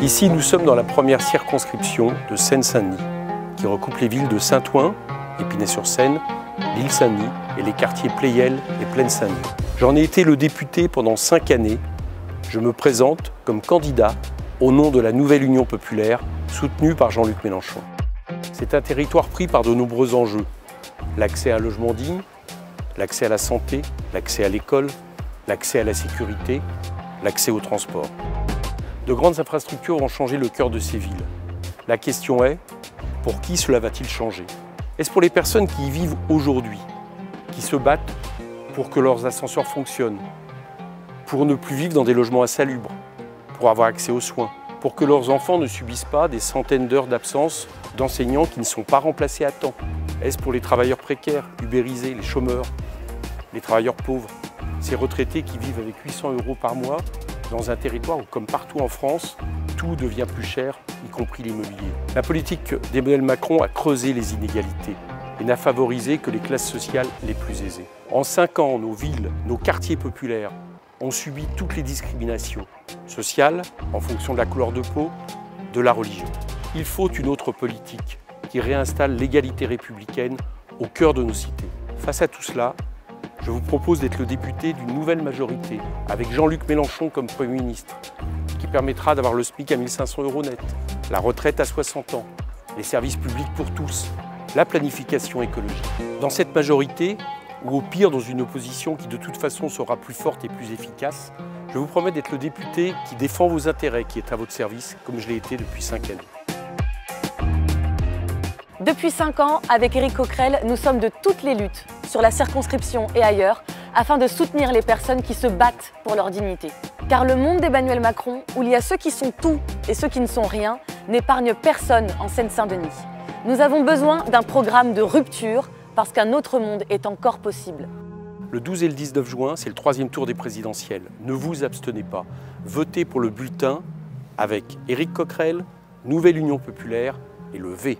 Ici, nous sommes dans la première circonscription de Seine-Saint-Denis, qui recoupe les villes de Saint-Ouen, Épinay-sur-Seine, l'île Saint-Denis et les quartiers Pleyel et Plaine-Saint-Denis. J'en ai été le député pendant 5 années. Je me présente comme candidat au nom de la nouvelle Union populaire, soutenue par Jean-Luc Mélenchon. C'est un territoire pris par de nombreux enjeux. L'accès à un logement digne, l'accès à la santé, l'accès à l'école, l'accès à la sécurité, l'accès au transport. De grandes infrastructures ont changé le cœur de ces villes. La question est, pour qui cela va-t-il changer? Est-ce pour les personnes qui y vivent aujourd'hui, qui se battent pour que leurs ascenseurs fonctionnent, pour ne plus vivre dans des logements insalubres, pour avoir accès aux soins, pour que leurs enfants ne subissent pas des centaines d'heures d'absence d'enseignants qui ne sont pas remplacés à temps? Est-ce pour les travailleurs précaires, ubérisés, les chômeurs, les travailleurs pauvres, ces retraités qui vivent avec 800 € par mois dans un territoire où, comme partout en France, tout devient plus cher, y compris l'immobilier? La politique d'Emmanuel Macron a creusé les inégalités et n'a favorisé que les classes sociales les plus aisées. En 5 ans, nos villes, nos quartiers populaires ont subi toutes les discriminations sociales en fonction de la couleur de peau, de la religion. Il faut une autre politique qui réinstalle l'égalité républicaine au cœur de nos cités. Face à tout cela, je vous propose d'être le député d'une nouvelle majorité, avec Jean-Luc Mélenchon comme Premier ministre, qui permettra d'avoir le SMIC à 1 500 € net, la retraite à 60 ans, les services publics pour tous, la planification écologique. Dans cette majorité, ou au pire dans une opposition qui de toute façon sera plus forte et plus efficace, je vous promets d'être le député qui défend vos intérêts, qui est à votre service, comme je l'ai été depuis 5 années. Depuis 5 ans, avec Éric Coquerel, nous sommes de toutes les luttes, sur la circonscription et ailleurs, afin de soutenir les personnes qui se battent pour leur dignité. Car le monde d'Emmanuel Macron, où il y a ceux qui sont tout et ceux qui ne sont rien, n'épargne personne en Seine-Saint-Denis. Nous avons besoin d'un programme de rupture, parce qu'un autre monde est encore possible. Le 12 et le 19 juin, c'est le 3e tour des présidentielles. Ne vous abstenez pas. Votez pour le bulletin avec Éric Coquerel, Nouvelle Union populaire et le V.